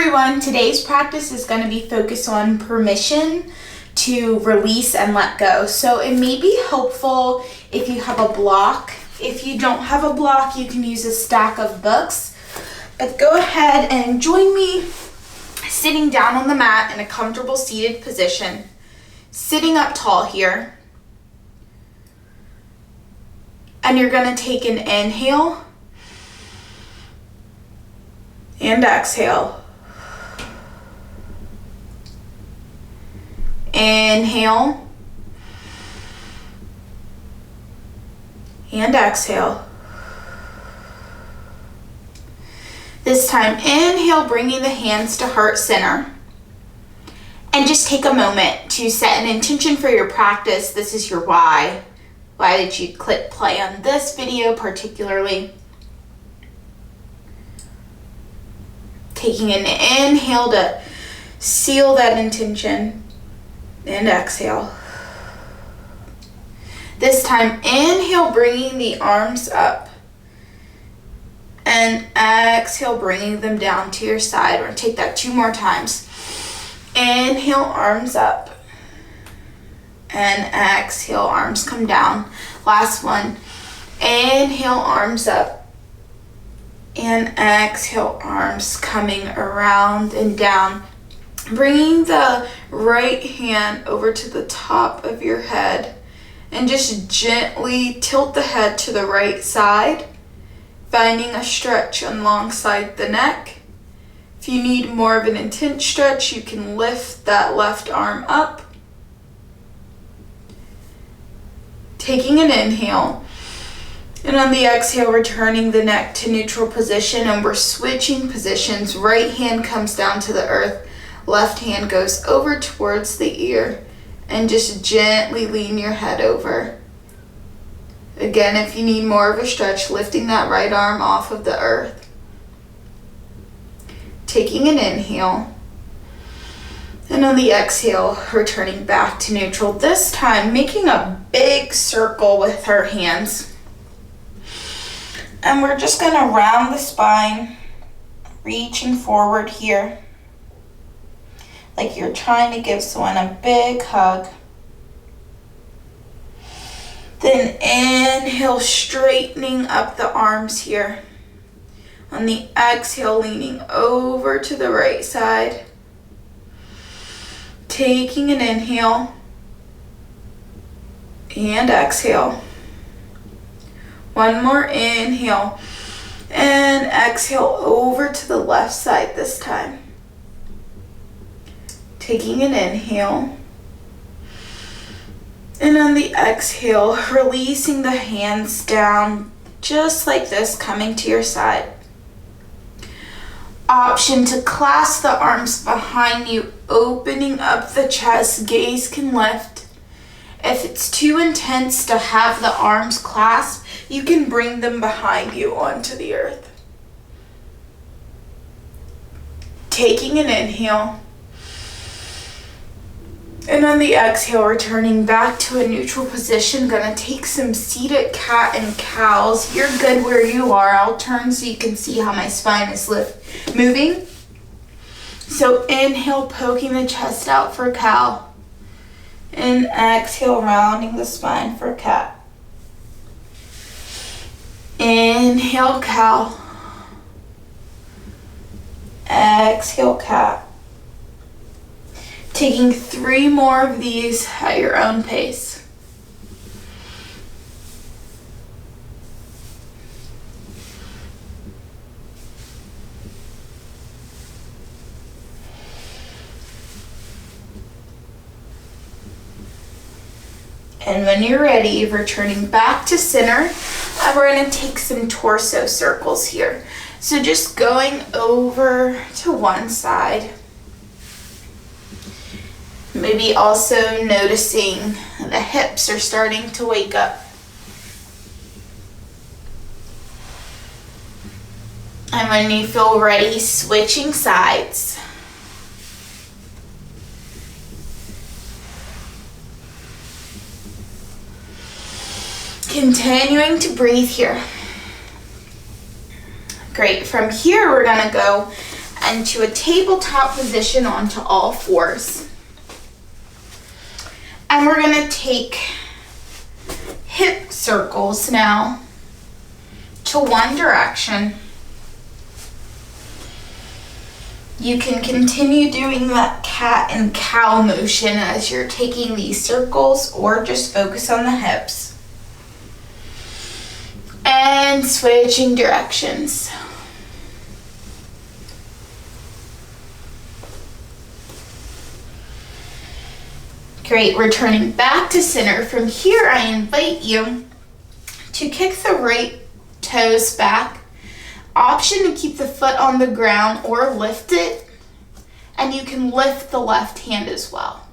everyone, today's practice is going to be focused on permission to release and let go. So it may be helpful if you have a block. If you don't have a block, you can use a stack of books. But go ahead and join me sitting down on the mat in a comfortable seated position, sitting up tall here. And you're going to take an inhale and exhale. Inhale and exhale. This time, inhale, bringing the hands to heart center. And just take a moment to set an intention for your practice. This is your why. Why did you click play on this video particularly? Taking an inhale to seal that intention. And exhale. This time, inhale, bringing the arms up. And exhale, bringing them down to your side. We're going to take that 2 more times. Inhale, arms up. And exhale, arms come down. Last one. Inhale, arms up. And exhale, arms coming around and down. Bringing the right hand over to the top of your head and just gently tilt the head to the right side, finding a stretch alongside the neck. If you need more of an intense stretch, you can lift that left arm up. Taking an inhale, and on the exhale, returning the neck to neutral position, and we're switching positions. Right hand comes down to the earth. Left hand goes over towards the ear and just gently lean your head over. Again, if you need more of a stretch, lifting that right arm off of the earth. Taking an inhale. And on the exhale, returning back to neutral. This time, making a big circle with our hands. And we're just going to round the spine, reaching forward here. Like you're trying to give someone a big hug. Then inhale, straightening up the arms here. On the exhale, leaning over to the right side. Taking an inhale and exhale. One more inhale and exhale over to the left side this time. Taking an inhale, and on the exhale, releasing the hands down, just like this, coming to your side. Option to clasp the arms behind you, opening up the chest, gaze can lift. If it's too intense to have the arms clasped, you can bring them behind you onto the earth. Taking an inhale. And on the exhale, returning back to a neutral position, gonna take some seated cat and cows. You're good where you are. I'll turn so you can see how my spine is moving. So inhale, poking the chest out for cow. And exhale, rounding the spine for cat. Inhale, cow. Exhale, cat. Taking 3 more of these at your own pace. And when you're ready, returning back to center, and we're going to take some torso circles here. So just going over to one side. Maybe also noticing the hips are starting to wake up. And when you feel ready, switching sides. Continuing to breathe here. Great. From here, we're going to go into a tabletop position onto all fours. And we're gonna take hip circles now to one direction. You can continue doing that cat and cow motion as you're taking these circles, or just focus on the hips. And switching directions. Great, returning back to center. From here, I invite you to kick the right toes back. Option to keep the foot on the ground or lift it, and you can lift the left hand as well.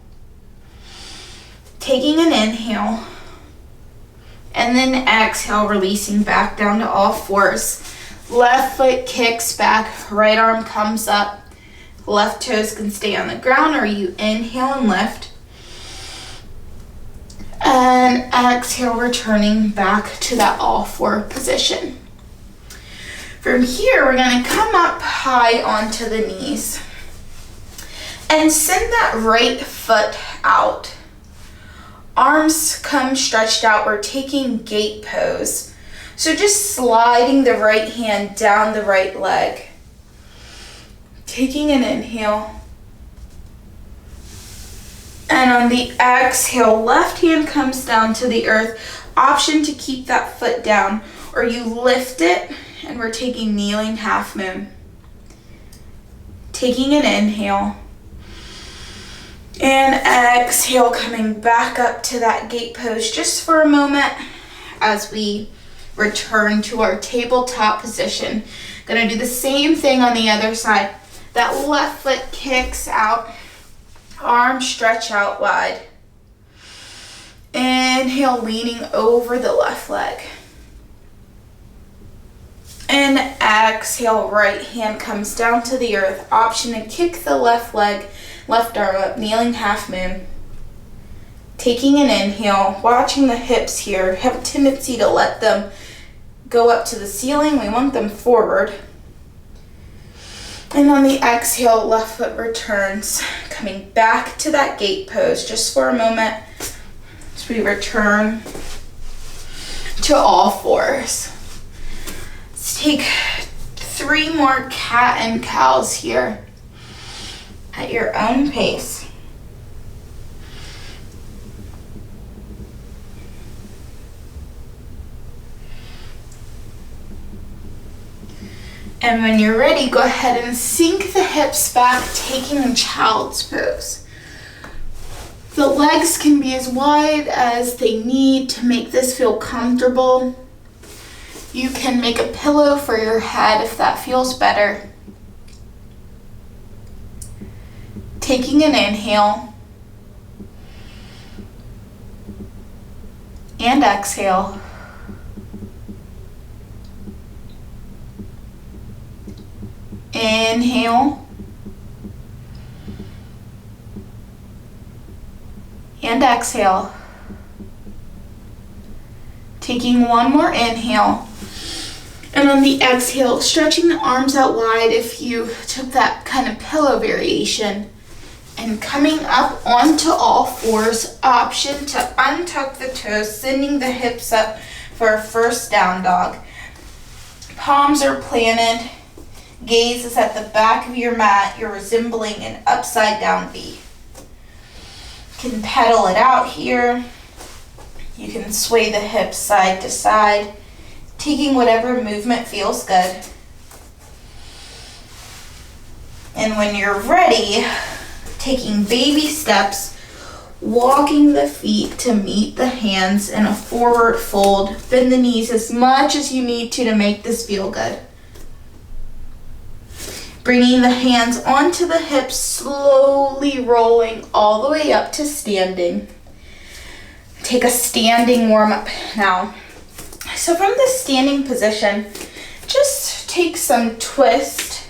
Taking an inhale, and then exhale, releasing back down to all fours. Left foot kicks back, right arm comes up. Left toes can stay on the ground, or you inhale and lift. And exhale, returning back to that all four position. From here, we're gonna come up high onto the knees and send that right foot out. Arms come stretched out. We're taking gate pose. So just sliding the right hand down the right leg. Taking an inhale. And on the exhale, left hand comes down to the earth. Option to keep that foot down, or you lift it, and we're taking kneeling half moon. Taking an inhale. And exhale, coming back up to that gate pose just for a moment as we return to our tabletop position. Gonna do the same thing on the other side. That left foot kicks out. Arms stretch out wide. Inhale, leaning over the left leg. And exhale, right hand comes down to the earth. Option to kick the left leg, left arm up, kneeling half moon. Taking an inhale, watching the hips here. Have a tendency to let them go up to the ceiling. We want them forward. And on the exhale, left foot returns, coming back to that gate pose just for a moment as we return to all fours. Let's take 3 more cat and cows here at your own pace. And when you're ready, go ahead and sink the hips back, taking child's pose. The legs can be as wide as they need to make this feel comfortable. You can make a pillow for your head if that feels better. Taking an inhale. And exhale. Inhale. And exhale. Taking one more inhale. And on the exhale, stretching the arms out wide if you took that kind of pillow variation. And coming up onto all fours, option to untuck the toes, sending the hips up for a first down dog. Palms are planted. Gaze is at the back of your mat. You're resembling an upside down V. You can pedal it out here. You can sway the hips side to side, taking whatever movement feels good. And when you're ready, taking baby steps, walking the feet to meet the hands in a forward fold. Bend the knees as much as you need to make this feel good. Bringing the hands onto the hips, slowly rolling all the way up to standing. Take a standing warm up now. So from the standing position, just take some twist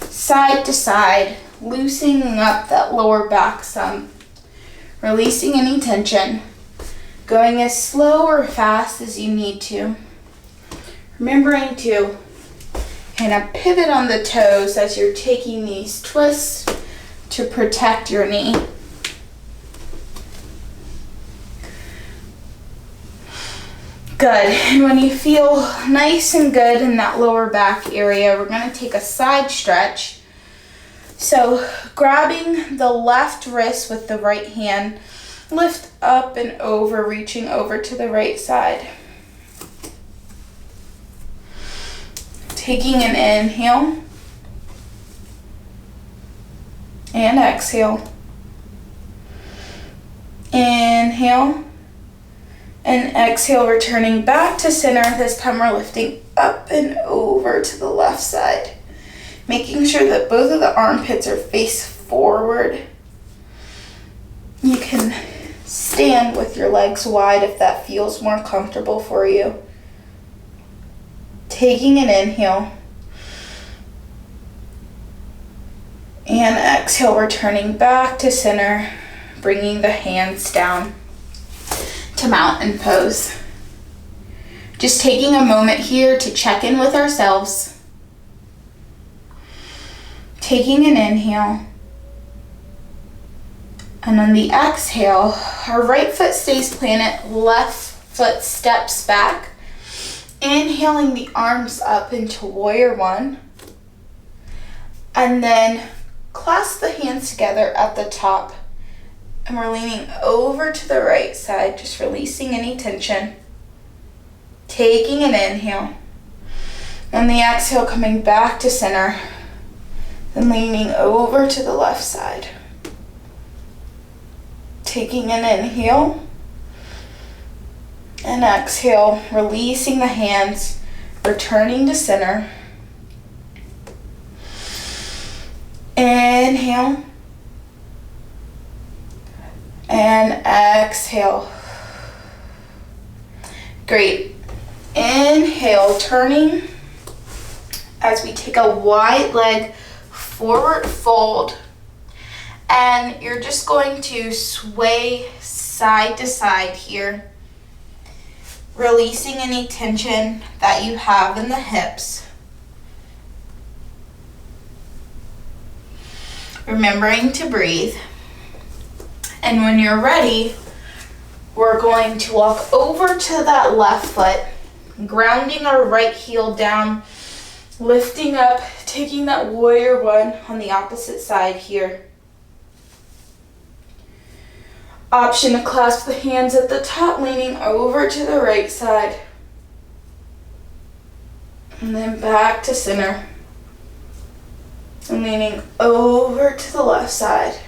side to side, loosening up that lower back some, releasing any tension, going as slow or fast as you need to. Remembering to And a pivot on the toes as you're taking these twists to protect your knee. Good. And when you feel nice and good in that lower back area, we're going to take a side stretch. So grabbing the left wrist with the right hand, lift up and over, reaching over to the right side. Taking an inhale and exhale. Inhale and exhale, returning back to center. This time we're lifting up and over to the left side, making sure that both of the armpits are face forward. You can stand with your legs wide if that feels more comfortable for you. Taking an inhale and exhale, returning back to center, bringing the hands down to mountain pose. Just taking a moment here to check in with ourselves. Taking an inhale. And on the exhale, our right foot stays planted, left foot steps back. Inhaling the arms up into warrior one. And then clasp the hands together at the top. And we're leaning over to the right side, just releasing any tension. Taking an inhale. And the exhale, coming back to center. Then leaning over to the left side. Taking an inhale. And exhale, releasing the hands, returning to center. Inhale. And exhale. Great. Inhale, turning as we take a wide leg forward fold. And you're just going to sway side to side here, releasing any tension that you have in the hips. Remembering to breathe. And when you're ready, we're going to walk over to that left foot, grounding our right heel down, lifting up, taking that warrior one on the opposite side here. Option to clasp the hands at the top, leaning over to the right side. And then back to center. And leaning over to the left side.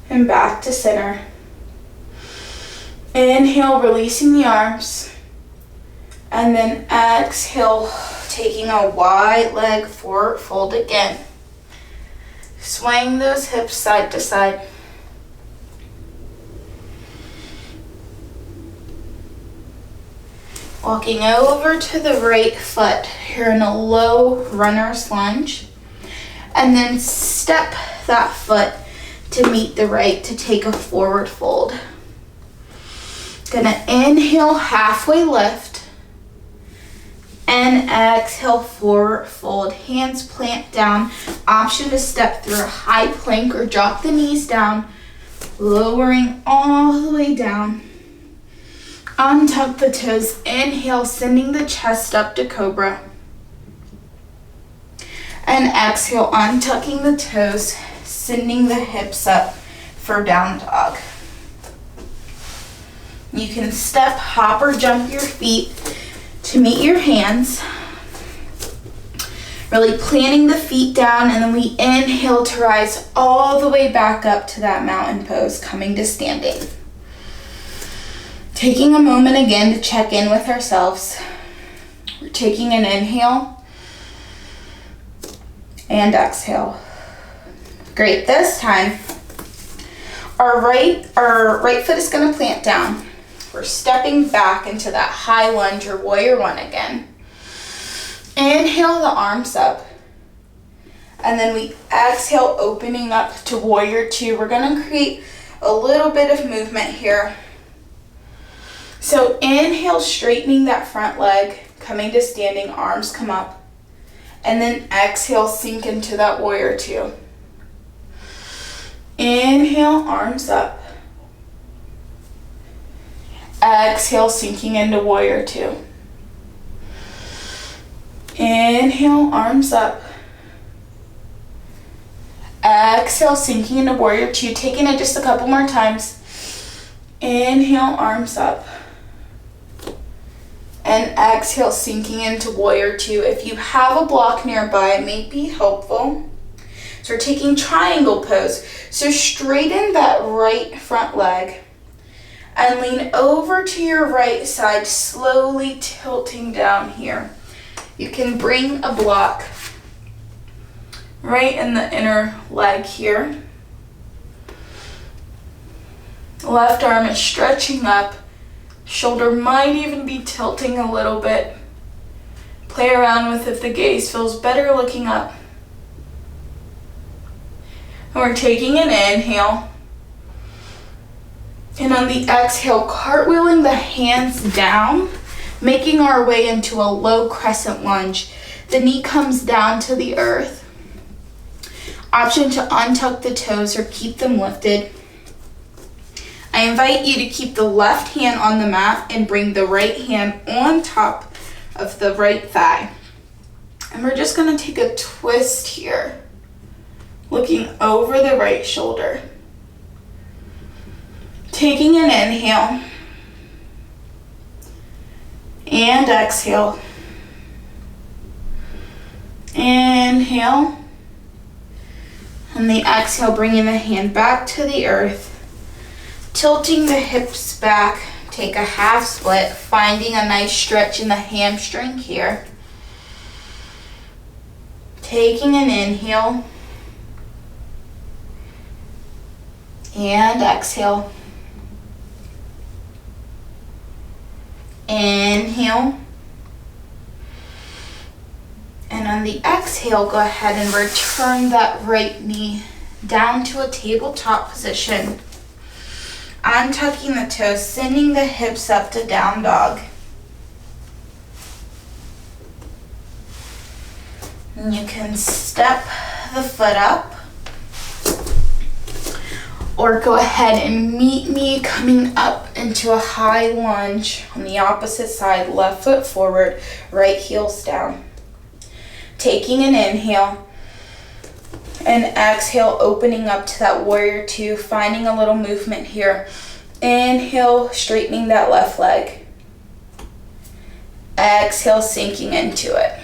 And back to center. Inhale, releasing the arms. And then exhale, taking a wide leg forward fold again. Swaying those hips side to side. Walking over to the right foot here in a low runner's lunge. And then step that foot to meet the right to take a forward fold. Gonna inhale, halfway lift. And exhale, forward fold. Hands plant down. Option to step through a high plank or drop the knees down, lowering all the way down. Untuck the toes, inhale, sending the chest up to cobra. And exhale, untucking the toes, sending the hips up for down dog. You can step, hop, or jump your feet to meet your hands. Really planting the feet down, and then we inhale to rise all the way back up to that mountain pose, coming to standing. Taking a moment again to check in with ourselves. We're taking an inhale and exhale. Great. This time, our right foot is going to plant down. We're stepping back into that high lunge or warrior one again. Inhale the arms up. And then we exhale, opening up to warrior two. We're going to create a little bit of movement here. So inhale, straightening that front leg, coming to standing, arms come up. And then exhale, sink into that warrior two. Inhale, arms up. Exhale, sinking into warrior two. Inhale, arms up. Exhale, sinking into warrior two. Taking it just a couple more times. Inhale, arms up. And exhale, sinking into warrior two. If you have a block nearby, it may be helpful. So we're taking triangle pose. So straighten that right front leg and lean over to your right side, slowly tilting down here. You can bring a block right in the inner leg here. Left arm is stretching up. Shoulder might even be tilting a little bit. Play around with if the gaze feels better looking up. And we're taking an inhale. And on the exhale, cartwheeling the hands down, making our way into a low crescent lunge. The knee comes down to the earth. Option to untuck the toes or keep them lifted. I invite you to keep the left hand on the mat and bring the right hand on top of the right thigh. And we're just going to take a twist here, looking over the right shoulder. Taking an inhale and exhale. Inhale. On the exhale, bringing the hand back to the earth. Tilting the hips back, take a half split, finding a nice stretch in the hamstring here. Taking an inhale and exhale. Inhale. And on the exhale, go ahead and return that right knee down to a tabletop position. Untucking the toes, sending the hips up to down dog. And you can step the foot up or go ahead and meet me coming up into a high lunge on the opposite side, left foot forward, right heels down. Taking an inhale and exhale, opening up to that warrior two, finding a little movement here. Inhale, straightening that left leg. Exhale, sinking into it.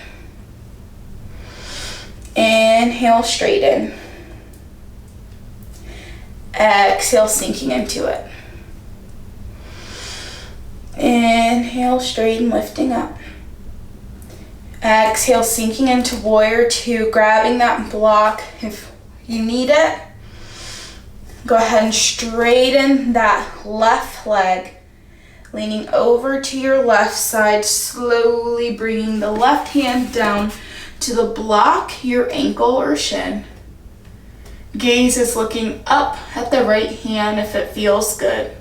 Inhale, straighten. Exhale, sinking into it. Inhale, straighten, lifting up. Exhale, sinking into warrior two, grabbing that block if you need it. Go ahead and straighten that left leg, leaning over to your left side, slowly bringing the left hand down to the block, your ankle or shin. Gaze is looking up at the right hand if it feels good.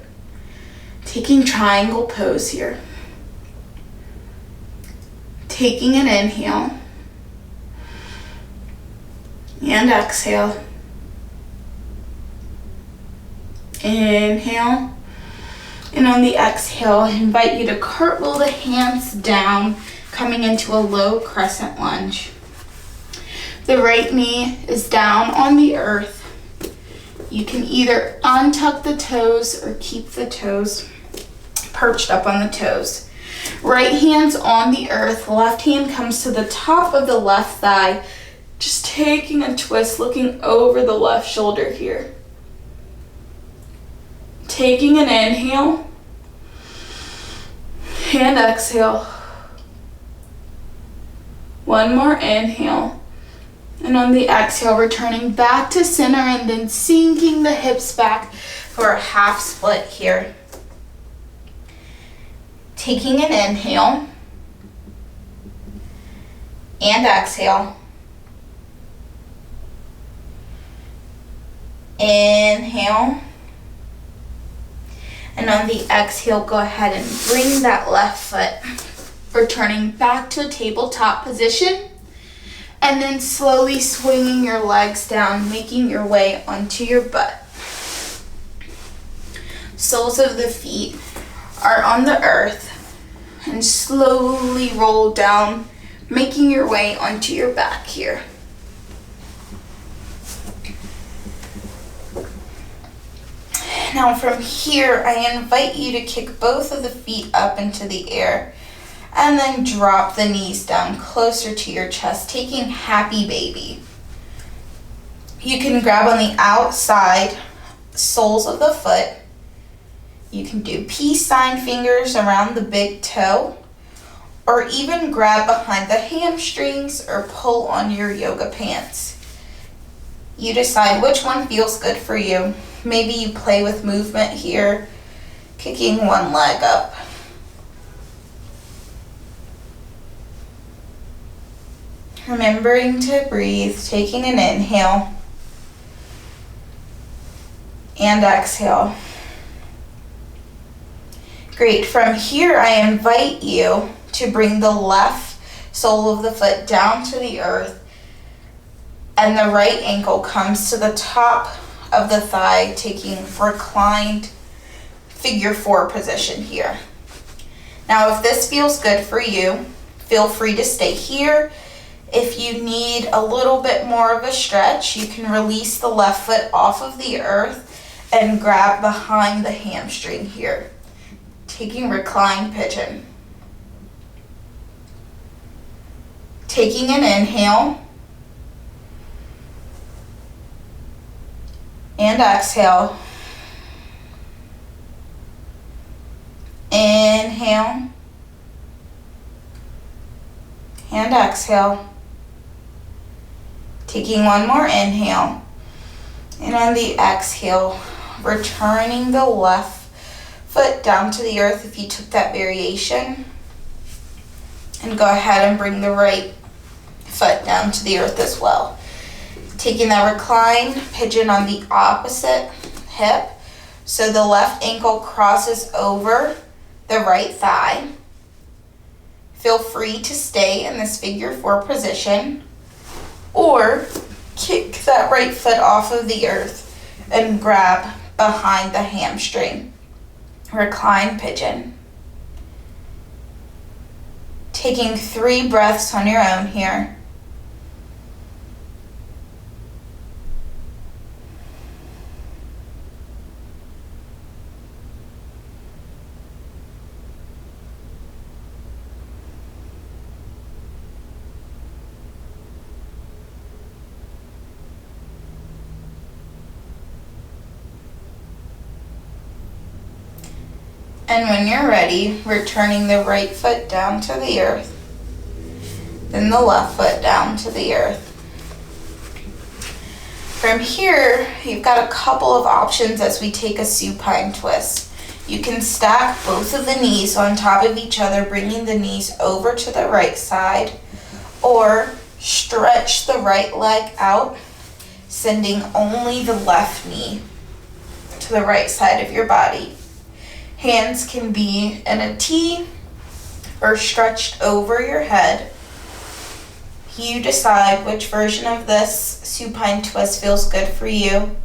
Taking triangle pose here. Taking an inhale and exhale. Inhale. And on the exhale, I invite you to cartwheel the hands down, coming into a low crescent lunge. The right knee is down on the earth. You can either untuck the toes or keep the toes perched up on the toes. Right hand's on the earth, left hand comes to the top of the left thigh, just taking a twist, looking over the left shoulder here. Taking an inhale and exhale. One more inhale. And on the exhale, returning back to center and then sinking the hips back for a half split here. Taking an inhale and exhale. Inhale. And on the exhale, go ahead and bring that left foot, returning back to a tabletop position. And then slowly swinging your legs down, making your way onto your butt. Soles of the feet are on the earth and slowly roll down, making your way onto your back here. Now from here, I invite you to kick both of the feet up into the air and then drop the knees down closer to your chest, taking happy baby. You can grab on the outside soles of the foot. You can do peace sign fingers around the big toe, or even grab behind the hamstrings or pull on your yoga pants. You decide which one feels good for you. Maybe you play with movement here, kicking one leg up. Remembering to breathe, taking an inhale and exhale. Great. From here, I invite you to bring the left sole of the foot down to the earth, and the right ankle comes to the top of the thigh, taking reclined figure 4 position here. Now, if this feels good for you, feel free to stay here. If you need a little bit more of a stretch, you can release the left foot off of the earth and grab behind the hamstring here, taking reclined pigeon. Taking an inhale and exhale. Inhale and exhale. Taking one more inhale, and on the exhale, returning the left foot down to the earth if you took that variation, and go ahead and bring the right foot down to the earth as well. Taking that reclined pigeon on the opposite hip, so the left ankle crosses over the right thigh. Feel free to stay in this figure 4 position, or kick that right foot off of the earth and grab behind the hamstring. Reclined pigeon. Taking 3 breaths on your own here. And when you're ready, returning the right foot down to the earth, then the left foot down to the earth. From here, you've got a couple of options as we take a supine twist. You can stack both of the knees on top of each other, bringing the knees over to the right side, or stretch the right leg out, sending only the left knee to the right side of your body. Hands can be in a T or stretched over your head. You decide which version of this supine twist feels good for you.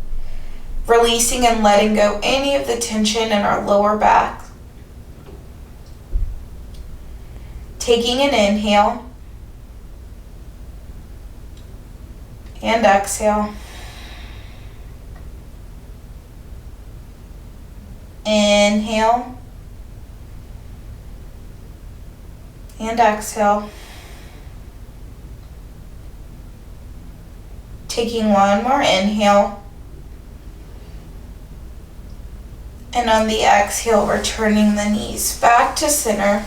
Releasing and letting go any of the tension in our lower back. Taking an inhale and exhale. Inhale and exhale. Taking one more inhale. And on the exhale, returning the knees back to center.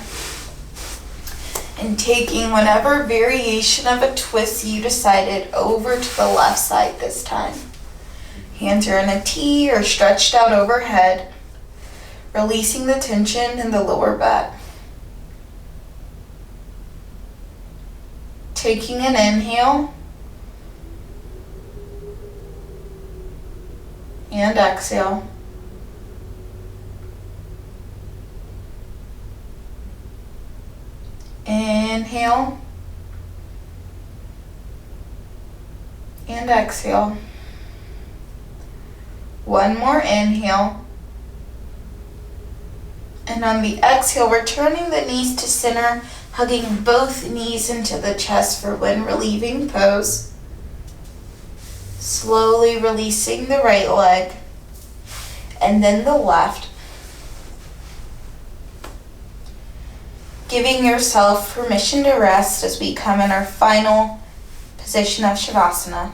And taking whatever variation of a twist you decided over to the left side this time. Hands are in a T or stretched out overhead. Releasing the tension in the lower back. Taking an inhale and exhale. Inhale and exhale. One more inhale. And on the exhale, returning the knees to center, hugging both knees into the chest for when relieving pose. Slowly releasing the right leg and then the left. Giving yourself permission to rest as we come in our final position of Shavasana.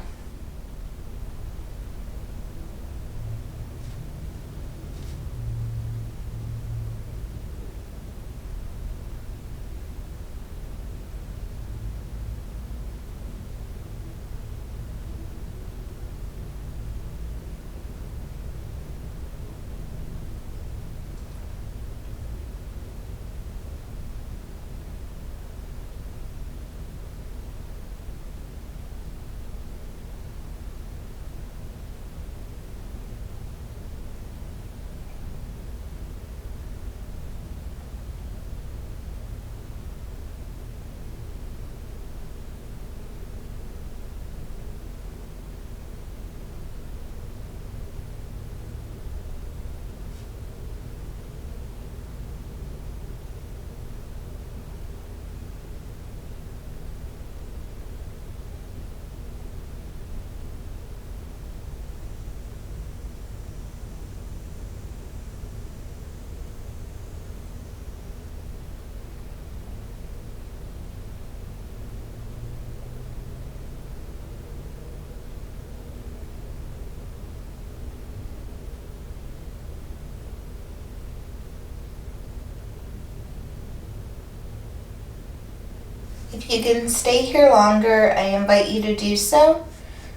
If you can stay here longer, I invite you to do so.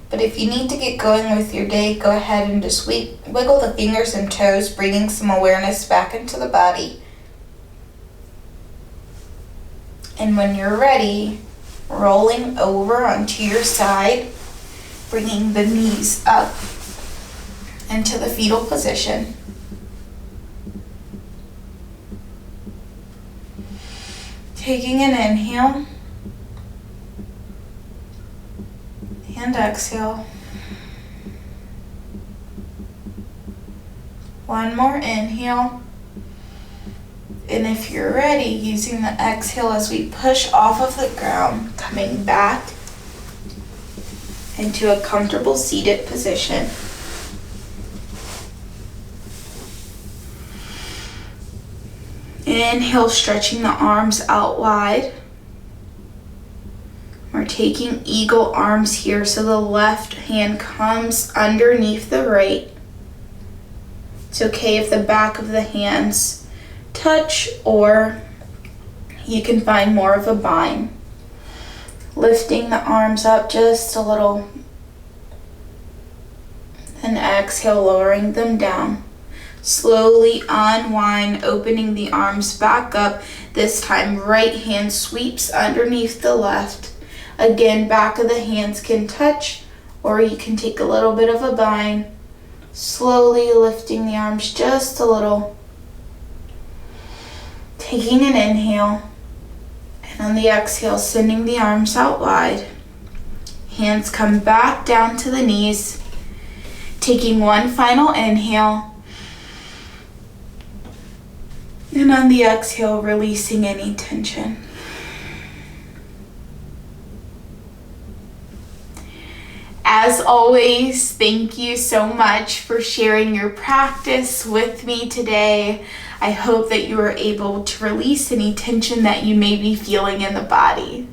But if you need to get going with your day, go ahead and just wiggle the fingers and toes, bringing some awareness back into the body. And when you're ready, rolling over onto your side, bringing the knees up into the fetal position. Taking an inhale and exhale. One more inhale. And if you're ready, using the exhale as we push off of the ground, coming back into a comfortable seated position. Inhale, stretching the arms out wide. We're taking eagle arms here, so the left hand comes underneath the right. It's okay if the back of the hands touch, or you can find more of a bind. Lifting the arms up just a little. And exhale, lowering them down. Slowly unwind, opening the arms back up. This time, right hand sweeps underneath the left. Again, back of the hands can touch, or you can take a little bit of a bind. Slowly lifting the arms just a little. Taking an inhale. And on the exhale, sending the arms out wide. Hands come back down to the knees. Taking one final inhale. And on the exhale, releasing any tension. As always, thank you so much for sharing your practice with me today. I hope that you were able to release any tension that you may be feeling in the body.